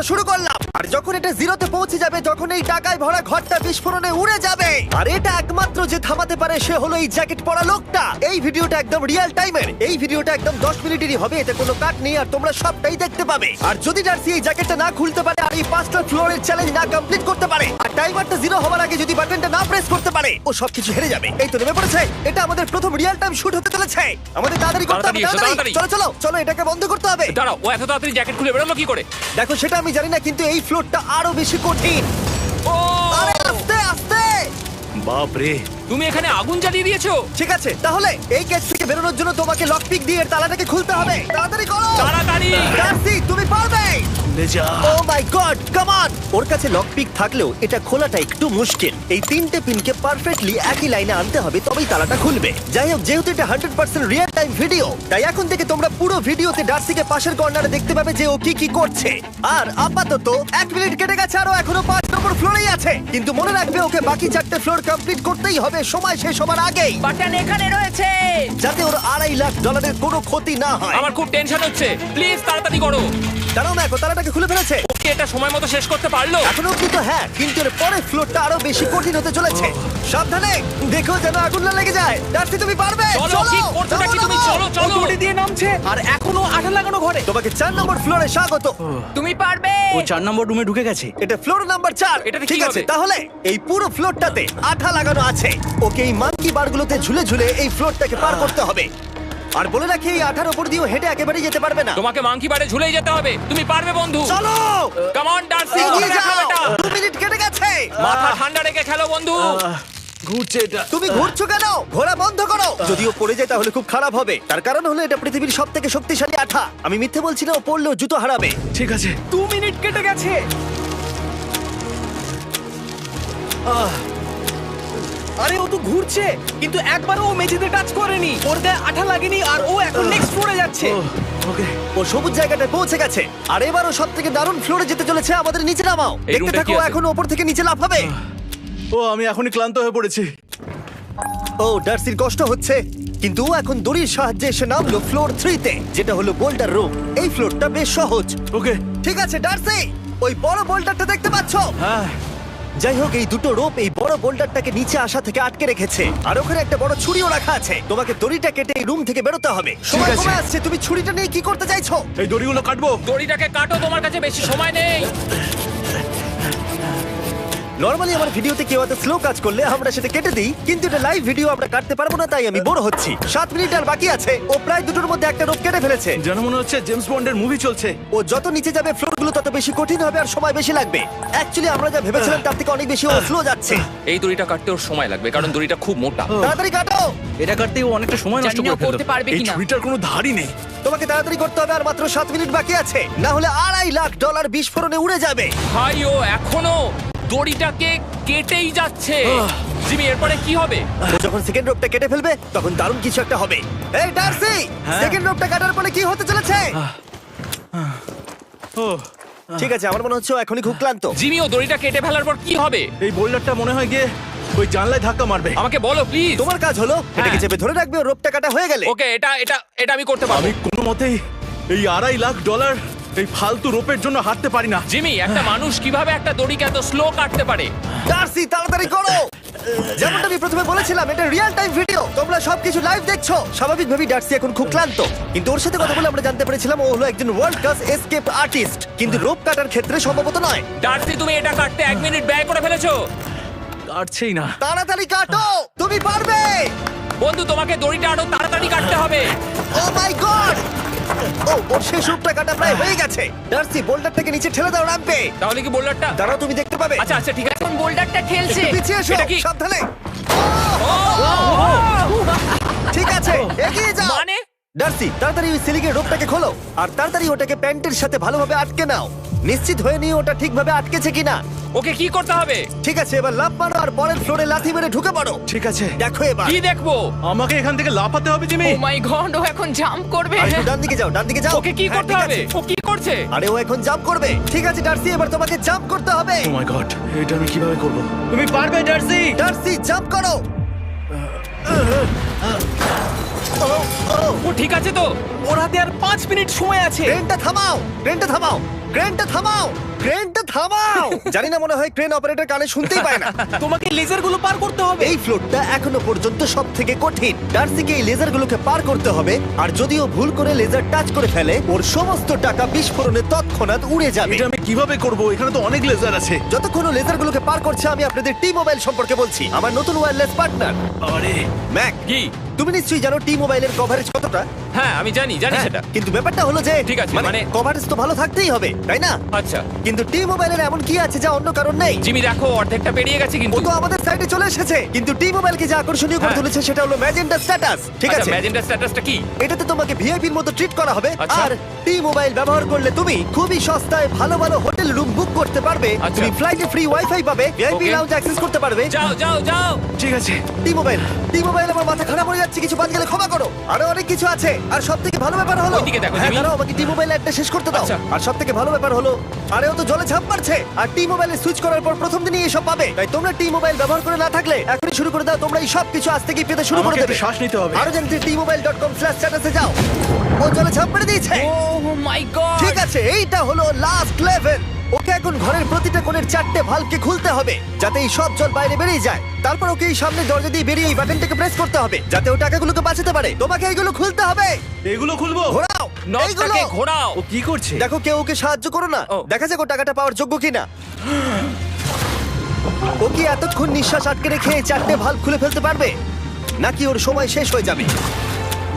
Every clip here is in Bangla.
ফ্লোরটা শুরু করলাম, আর যখন এটা জিরোতে পৌঁছে যাবে তখন এই টাকায় ভরা ঘরটা বিস্ফোরণে উড়ে যাবে। আর এটা একমাত্র যে থামাতে পারে সে হলো এই জ্যাকেট পরা লোকটা। এই ভিডিওটা একদম রিয়েল টাইমের, এই ভিডিওটা একদম 10 মিনিটেরই হবে, এতে কোনো কাট নেই আর তোমরা সবটাই দেখতে পাবে। আর যদি ডার্সি এই জ্যাকেটটা না খুলতে পারে আর এই 5টা ফ্লোরের চ্যালেঞ্জ না কমপ্লিট করতে পারে আর টাইমারটা জিরো হওয়ার আগে যদি বাটনটা না প্রেস করতে পারে, ও সবকিছু হেরে যাবে। এই তো নেমে পড়েছে, এটা আমাদের প্রথম রিয়েল টাইম শুট হতে চলেছে। আমাদের তাড়াতাড়ি করতে হবে, তাড়াতাড়ি চলো চলো চলো, এটাকে বন্ধ করতে হবে। দাঁড়াও, ও এত তাড়াতাড়ি জ্যাকেট খুলে বেরোলো কি করে? দেখো সেটা আমি জানি না, কিন্তু এই ফ্লোরটা আরো বেশি কঠিন। ও আরে আস্তে আস্তে। বাপ রে, তুমি এখানে আগুন জ্বালিয়ে দিয়েছো। ঠিক আছে, তাহলে এই কেস থেকে বেরোনোর জন্য তোমাকে লক পিক দিয়ে এর তালাটাকে খুলতে হবে। তাড়াতাড়ি করো তাড়াতাড়ি। ডার্সি, তুমি পারবে। লে যা। ও মাই গড, কাম অন। ওর কাছে লক পিক থাকলেও এটা খোলাটা একটু মুশকিল। এই 3টে পিনকে পারফেক্টলি একই লাইনে আনতে হবে, তবেই তালাটা খুলবে। যাই হোক, যেহেতু এটা 100% রিয়েল টাইম ভিডিও, তাই এখন থেকে তোমরা পুরো ভিডিওতে ডার্সিকে পাশের কর্নারে দেখতে পাবে যে ও কি কি করছে। আর আপাতত 1 মিনিট কেটে গেছে, আরো এখনো 5 নম্বর ফ্লোরেই আছে। কিন্তু মনে রাখবে, ওকে বাকি 4টে ফ্লোর কমপ্লিট করতেই হবে সময় শেষ হবার আগেই, বাটন এখানে রয়েছে। যাতে ওর $2.5 লাখ কোনো ক্ষতি না হয়। আমার খুব টেনশন হচ্ছে, প্লিজ তাড়াতাড়ি করো। দাঁড়াও, দেখো তালাটাকে খুলে ফেলেছে। ওকে এটা সময় মতো শেষ করতে পারলো? এখনো অব্দি তো হ্যাঁ, কিন্তু এর পরের ফ্লোরটা আরো বেশি কঠিন হতে চলেছে। সাবধানে, দেখো যেন আগুন না লেগে যায়। ডার্সি, তুমি পারবে। চলো, কি করছো নাকি তুমি? চলো চলো। দড়ি দিয়ে নামছে আর এখনো আঠা লাগানো ঘরে। তোমাকে 4 নম্বর ফ্লোরে স্বাগত। তুমি পারবে। ও 4 নম্বর রুমে ঢুকে গেছে। এটা ফ্লোর নাম্বার 4। এটাতে কি ঠিক আছে, হবে? তাহলে এই পুরো ফ্লোরটাতে আঠা লাগানো আছে। ওকে এই মাঙ্কি বারগুলোতে ঝুলে ঝুলে এই ফ্লোরটাকে পার করতে হবে। আর বলে রাখি, এই আঠার উপর দিয়েও হেঁটে একেবারেই যেতে পারবে না। তোমাকে মাংকি বারে ঝুলেই যেতে হবে। তুমি পারবে বন্ধু। চলো, কাম অন ডার্সি, এগিয়ে দেখো যাও। এটা। 2 মিনিট কেটে গেছে। মাথা ঠান্ডা রেখে খেলো বন্ধু। ঘুরছে এটা। তুমি ঘুরছো কেন? ঘোরা বন্ধ করো। যদিও পড়ে যায় তাহলে খুব খারাপ হবে। তার কারণ হলো এটা পৃথিবীর সবথেকে শক্তিশালী আঠা। আমি মিথ্যে বলছি না, ও পড়লেও জুতো হারাবে। ঠিক আছে। 2 মিনিট কেটে গেছে। আরে ও তো ঘুরছে, কিন্তু একবারও ও মেঝেতে টাচ করেনি। ওর গায়ে আঠা লাগেনি আর ও এখন নেক্সট ফ্লোরে যাচ্ছে। ওকে। ও সবুজ জায়গাটায় পৌঁছে গেছে। আর এবারও সব থেকে দারুণ ফ্লোরে যেতে চলেছে। আমাদের নিচে নামাও। এই দেখতে রুমটা থাকো, কি ও আছে? এখন ওপর থেকে নিচে লাফাবে। ও আমি এখনই ক্লান্ত হয়ে পড়েছি। ও ডার্সির কষ্ট হচ্ছে, কিন্তু ও এখন দড়ির সাহায্যে এসে নামলো ফ্লোর 3-তে, যেটা হলো বোল্ডার রুম। এই ফ্লোরটা বেশ সহজ। ওকে। ঠিক আছে ডার্সি, ওই বড় বোল্ডারটা দেখতে পাচ্ছো? হ্যাঁ। যাই হোক, এই দুটো রোপ এই বড় বোল্ডারটাকে নিচে আসা থেকে আটকে রেখেছে। আর ওখানে একটা বড় ছুরিও রাখা আছে। তোমাকে দড়িটা কেটে এই রুম থেকে বেরোতে হবে। সময় আছে। কমে আসছে, তুমি ছুরিটা নিয়ে কি করতে চাইছো? এই দড়িগুলো কাটবো। দড়িটাকে কাটো, তোমার কাছে বেশি সময় নেই। নরমালি আমার ভিডিওতে কেউ এত স্লো কাজ করলে আমরা সেটা কেটে দিই, কিন্তু এটা লাইভ ভিডিও, আমরা কাটতে পারবো না, তাই আমি বোর হচ্ছি। 7 মিনিট আর বাকি আছে। ও প্রায় দুটোর মধ্যে একটা রোপ কেটে ফেলেছে। যেন মনে হচ্ছে জেমস বন্ডের মুভি চলছে। ও যত নিচে যাবে ফ্লোরগুলো তত বেশি কঠিন হবে আর সময় বেশি লাগবে। অ্যাকচুয়ালি আমরা যা ভেবেছিলাম তার থেকে অনেক বেশি ও স্লো যাচ্ছে। এই দড়িটা কাটতে ওর সময় লাগবে, কারণ দড়িটা খুব মোটা। তাড়াতাড়ি কাটো। এটা কাটতেই ও অনেকটা সময় নষ্ট জানি না করে করতে ফেললো। পারবে এই কিনা। ছুরিটার কোনো ধারই নেই। তোমাকে তাড়াতাড়ি করতে হবে, আর মাত্র 7 মিনিট বাকি আছে, না হলে $2.5 লাখ বিস্ফোরণে উড়ে যাবে। ভাই ও এখনো দড়িটাকে কেটেই যাচ্ছে। জিমি, এরপরে কি হবে? ও যখন সেকেন্ড রোপটা কেটে ফেলবে তখন দারুণ কিছু একটা হবে। এই ডার্সি, সেকেন্ড রোপটা কাটার পরে কি হতে চলেছে? ও ঠিক আছে, আমার মনে হচ্ছে ও এখনই খুব ক্লান্ত। জিমি, ও দড়িটা কেটে ফেলার পর কি হবে? এই বোল্ডারটা মনে হয় গিয়ে ওই জানলায় ধাক্কা মারবে। আমাকে বলো প্লিজ। তোমার কাজ হলো এটাকে চেপে ধরে রাখবে, ও রোপটা কাটা হয়ে গেলে। ওকে, এটা এটা এটা আমি করতে পারবো। আমি কোনো মতেই এই $2.5 লাখ এই ফালতু রোপের জন্য হাঁটতে পারি না। জিমি, একটা মানুষ কিভাবে একটা দড়িকে এত স্লো কাটতে পারে? ডার্সি, তাড়াতাড়ি করো। যেমনটা আমি প্রথমে বলেছিলাম, এটা রিয়েল টাইম ভিডিও, তোমরা সবকিছু লাইভ দেখছো। স্বাভাবিকভাবেই ডার্সি এখন খুব ক্লান্ত, কিন্তু ওর সাথে কথা বলে আমরা জানতে পেরেছিলাম ও হলো একজন ওয়ার্ল্ড ক্লাস এসকেপ আর্টিস্ট, কিন্তু রোপ কাটার ক্ষেত্রে সম্ভবত নয়। ডার্সি, তুমি এটা কাটতে 1 মিনিট ব্যয় করে ফেলেছো। কাটছেই না। তাড়াতাড়ি কাটো, তুমি পারবে। বন্ধু, তোমাকে দড়িটা আরো তাড়াতাড়ি কাটতে হবে। ও মাই গড! ও, ওর শেষ রূপটা কাটা প্রায় হয়ে গেছে। ডার্সি, বোল্ডারটাকে নিচে ঠেলে দাও রাম্পে। তাহলে কি বোল্ডারটা? দাঁড়াও, তুমি দেখতে পাবে। আচ্ছা আচ্ছা, ঠিক আছে। এখন বোল্ডারটা ঠেলছে। একটু পিছিয়ে এসো, এটা কি? সাবধানে। ঠিক আছে, এগিয়ে যাও। মানে? ডার্সি, তাড়াতাড়ি ওই সিলিংয়ের রোপটাকে খোলো আর তাড়াতাড়ি ওটাকে প্যান্টের সাথে ভালোভাবে আটকে নাও। নিশ্চিত হয়ে নিও ওটা ঠিকভাবে আটকেছে কিনা। ওকে কি করতে হবে? ঠিক আছে, এবার লাফ মারো আর পরের ফ্লোরে লাথি মেরে ঢুকে পড়ো। ঠিক আছে। দেখো এবার। কি দেখবো? আমাকে এখান থেকে লাফাতে হবে জিমি। ও মাই গড, ও এখন জাম্প করবে। আর একটু ডান দিকে যাও, ডান দিকে যাও। ওকে কি হ্যাঁ, করতে ঠিক হবে? আছে। ও কি করছে? আরে ও এখন জাম্প করবে। ঠিক আছে ডার্সি, এবার তোমাকে জাম্প করতে হবে। ও মাই গড, এটা আমি কিভাবে করব? তুমি পারবে ডার্সি। ডার্সি, জাম্প করো। ও ঠিক আছে তো? ওর হাতে আর 5 মিনিট সময় আছে। ট্রেনটা থামাও, ট্রেনটা থামাও, ট্রেনটা থামাও। ক্রেনটা থামাও। জানি না, মনে হয় ক্রেন অপারেটর কানে শুনতেই পায় না। তোমাকে লেজারগুলো পার করতে হবে। এই ফ্লোরটা এখনো পর্যন্ত সব থেকে কঠিন। ডার্সিকে এই লেজারগুলোকে পার করতে হবে, আর যদি ও ভুল করে লেজার টাচ করে ফেলে ওর সমস্ত টাকা বিস্ফোরণে তৎক্ষণাৎ উড়ে যাবে। এটা আমি কিভাবে করব? এখানে তো অনেক লেজার আছে। যতক্ষণ ও লেজারগুলোকে পার করছে আমি আপনাদের টি মোবাইল সম্পর্কে বলছি, আমার নতুন ওয়্যারলেস পার্টনার। আরে ম্যাক, কি? তুমি নিশ্চয়ই জানো টি মোবাইলের কভারেজ কতটা? হ্যাঁ আমি জানি হ্যাঁ, সেটা। কিন্তু ব্যাপারটা হলো যে ঠিক আছে, মানে কভারেজ তো ভালো থাকতেই হবে, তাই না? আচ্ছা কিন্তু টি মোবাইলের এমন কি আছে যা অন্য কারণ নেই? জিমি দেখো অর্ধেকটা পেরিয়ে গেছে ও কিন্তু। তো আমাদের সাইডে চলে এসেছে, কিন্তু টি মোবাইলকে যে আকর্ষণীয় করে হ্যাঁ। তুলেছে সেটা হলো ম্যাজেন্টা স্ট্যাটাস। ঠিক আচ্ছা আছে, ম্যাজেন্টা স্ট্যাটাসটা কি? এটাতে তোমাকে ভিআইপির মতো ট্রিট করা হবে। আচ্ছা। আর টি মোবাইল ব্যবহার করলে তুমি খুবই সস্তায় ভালো ভালো হোটেল রুম বুক করতে পারবে। আচ্ছা। তুমি ফ্লাইটে ফ্রি ওয়াইফাই পাবে, ভিআইপি Okay. লাউঞ্জ অ্যাক্সেস করতে পারবে। যাও যাও যাও। ঠিক আছে। টি মোবাইল আমার মাথা খারাপ হয়ে যাচ্ছে, কিছু বাদ গেলে ক্ষমা করো। আরো অনেক কিছু আছে, আর সবথেকে ভালো ব্যাপার হলো, ওইদিকে দেখো, হ্যাঁ জিমি। দাঁড়াও, আমাকে টি মোবাইল একটা শেষ করতে দাও। আচ্ছা। আর সবথেকে ভালো ব্যাপার হলো, আরে ও তো জলে ঝাঁপ মারছে, আর টি মোবাইলে সুইচ করার পর প্রথম দিনই এসব পাবে। তাই তোমরা টি মোবাইল ব্যবহার করে না থাকলে এখনই শুরু করে দাও। তোমরা এই সব কিছু আজ থেকেই পেতে শুরু করে আমাকে দেবে। একটু শ্বাস নিতে হবে। আরো জানতে tmobile.com/status এ যাও। ও জলে ঝাঁপ মেরে দিয়েছে। ও মাই গড। ঠিক আছে, এইটা হলো লাস্ট লেভেল। ওকে এখন ঘরের প্রতিটা কোণের 4টে ভালভকে খুলতে হবে যাতে এই সব জল বাইরে বেরিয়ে যায়। তারপর ওকে এই সামনে দরজা দিয়ে বেরিয়ে এই বাটনটাকে প্রেস করতে হবে যাতে ও টাকাগুলোকে বাঁচাতে পারে। তোমাকে এইগুলো খুলতে হবে। এগুলো খুলবো? ঘোরাও এইগুলো। নটটাকে ঘোরাও। ও কি করছে? দেখো কেউ ওকে সাহায্য করো না, ও। দেখা যাক ও টাকাটা পাওয়ার যোগ্য কিনা। ও কি এতক্ষণ নিঃশ্বাস আটকে রেখে এই 4টে ভালভ খুলে ফেলতে পারবে, নাকি ওর সময় শেষ হয়ে যাবে?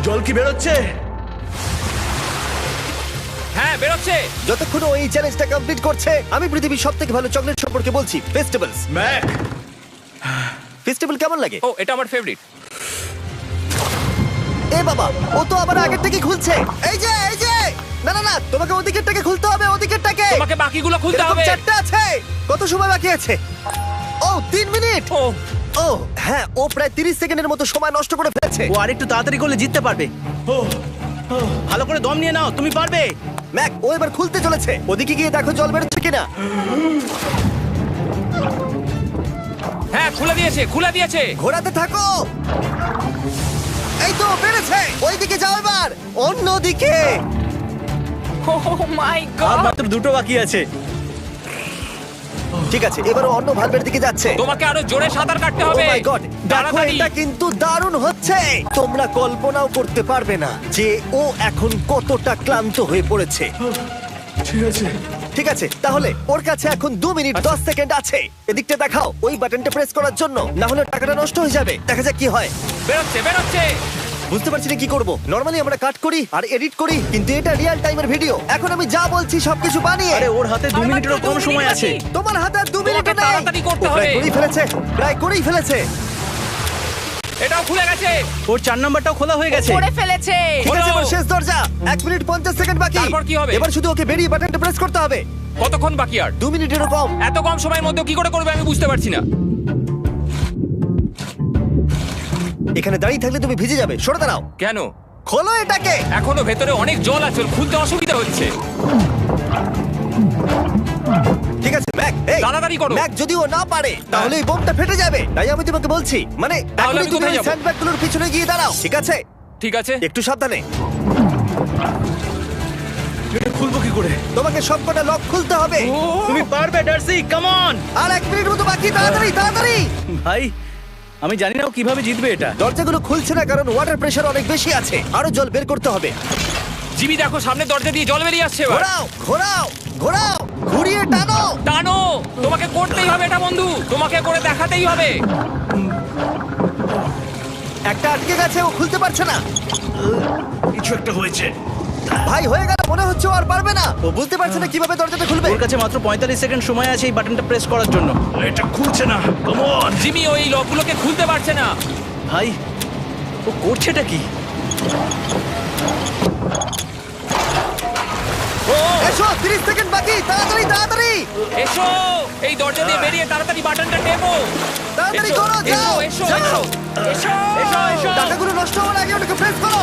জল কি বেরোচ্ছে? হ্যাঁ বেরোচ্ছে। যতক্ষণ ও এই চ্যালেঞ্জটা কমপ্লিট করছে আমি পৃথিবীর সবথেকে ভালো চকলেট সম্পর্কে বলছি, ফেস্টিভ্যালস। ম্যাক, ফেস্টিভ্যাল কেমন লাগে? ও এটা আমার ফেভারিট। এ বাবা, ও তো আবার আগের থেকে খুলছে। এই যে না না না, তোমাকে ওদিকেরটাকে খুলতে হবে, ওদিকেরটাকে। তোমাকে বাকিগুলো খুলতে এরকম হবে। 4টে আছে। কত সময় বাকি আছে? ও 3 মিনিট। ও ও হ্যাঁ, ও প্রায় 30 সেকেন্ডের মতো সময় নষ্ট করে ফেলেছে। ও আরেকটু তাড়াতাড়ি করলে জিততে পারবে। ভালো করে দম নিয়ে নাও, তুমি পারবে। ম্যাক, ও এবার খুলতে চলেছে। ওদিকে গিয়ে দেখো জল বেরোচ্ছে কিনা। হ্যাঁ খুলে দিয়েছে খুলে দিয়েছে। ঘোরাতে থাকো। এই তো বেড়েছে। ওইদিকে যাও এবার, অন্যদিকে। ও মাই আর গড। মাত্র দুটো বাকি আছে। ঠিক আছে, এবার ও অন্য ভালভের দিকে যাচ্ছে। তোমাকে আরো জোরে সাঁতার কাটতে Oh হবে। my God! দেখো, তাড়াতাড়ি। এটা কিন্তু দারুণ হচ্ছে। তোমরা কল্পনাও করতে পারবে না যে ও এখন কতটা ক্লান্ত হয়ে পড়েছে। ঠিক আছে। ঠিক আছে, তাহলে ওর কাছে এখন 2 মিনিট 10 সেকেন্ড আছে। এদিকটা দেখাও, ওই বাটনটা প্রেস করার জন্য, না হলে টাকাটা নষ্ট হয়ে যাবে। দেখা যাক কি হয়। বেরোচ্ছে বেরোচ্ছে। বুঝতে পারছি না কি করব। নরমালি আমরা কাট করি আর এডিট করি, কিন্তু এটা রিয়েল টাইমের ভিডিও। এখন আমি যা বলছি সবকিছু বানিয়ে। আরে ওর হাতে 2 আর মিনিটেরও মাত্র কম 2 মিনিট সময় আছে। বাকি। তোমার হাতে আর 2 মিনিট তোমাকে তাড়াতাড়ি করতে হবে। প্রায় করেই ফেলেছে। এটাও খুলে গেছে। ওর 4 নাম্বারটাও খোলা হয়ে গেছে। করে ফেলেছে। ঠিক আছে, হলো। এবার শেষ দরজা। 1 মিনিট 50 সেকেন্ড বাকি। তারপর কি হবে? এবার শুধু ওকে বেরিয়ে বাটনটা প্রেস করতে হবে। কতক্ষণ বাকি আর? 2 মিনিটেরও কম। এত কম সময়ের মধ্যে কি করে করবে আমি বুঝতে পারছি না। এখানে দাঁড়িয়ে থাকলে তুমি ভিজে যাবে, সরে দাঁড়াও। কেন? খোলো এটাকে। এখনো ভেতরে অনেক জল আছে, ওর খুলতে অসুবিধা হচ্ছে। ঠিক আছে ম্যাক, এই তাড়াতাড়ি করো। ম্যাক, যদি ও না পারে তাহলে এই বোমটা ফেটে যাবে। তাই আমি তোমাকে বলছি, মানে তাহলে এখনই আমি তুমি কোথায় ওই যাবো? স্যান্ডব্যাগগুলোর পিছনে গিয়ে দাঁড়াও, ঠিক আছে? ঠিক আছে। একটু সাবধানে। এটা খুলবো কি করে? তোমাকে সবকটা লক খুলতে হবে। ও, তুমি পারবে ডার্সি, কাম অন। আর 1 মিনিট মতো বাকি, তাড়াতাড়ি তাড়াতাড়ি। ভাই আমি জানি না ও কিভাবে জিতবে এটা। দরজাগুলো খুলছে না কারণ ওয়াটার প্রেশার অনেক বেশি আছে। আরো জল বের করতে হবে। জিমি দেখো সামনে দরজা দিয়ে জল বেরিয়ে আসছে এবার। ঘোরাও ঘোরাও ঘোরাও, ঘুরিয়ে টানো। টানো। তোমাকে করতেই হবে এটা বন্ধু, তোমাকে করে দেখাতেই হবে। একটা আটকে গেছে, ও খুলতে পারছে না। কিছু একটা হয়েছে। ভাই হয়ে গেল, মনে হচ্ছে ও আর পারবে না। ও বুঝতে পারছে না কিভাবে দরজাটা খুলবে। ওর কাছে মাত্র 45 সেকেন্ড সময় আছে এই বাটনটা প্রেস করার জন্য। এটা খুলছে না। Come on. জিমি ওই লকগুলোকে খুলতে পারছে না। ভাই ও করছেটা কি? ও এসো, 30 সেকেন্ড বাকি, তাড়াতাড়ি তাড়াতাড়ি। এসো, এই দরজা দিয়ে বেরিয়ে তাড়াতাড়ি বাটনটা টেপো। তাড়াতাড়ি এসো, করো, যাও এসো, এসো, যাও। এসো, এসো, এসো। টাকাগুলো নষ্ট হওয়ার আগে ওটাকে প্রেস করো।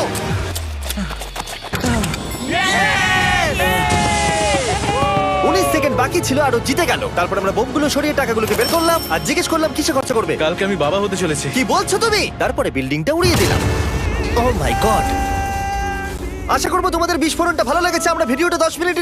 19 সেকেন্ড বাকি ছিল আর ও জিতে গেল। তারপর আমরা বোমগুলো সরিয়ে টাকাগুলোকে বের করলাম আর জিজ্ঞেস করলাম কিসে খরচা করবে। কালকে আমি বাবা হতে চলেছি। কি বলছো তুমি? তারপরে বিল্ডিংটা উড়িয়ে দিলাম। ও মাই গড। আশা করবো তোমাদের বিস্ফোরণটা ভালো লেগেছে। আমরা ভিডিওটা 10 মিনিট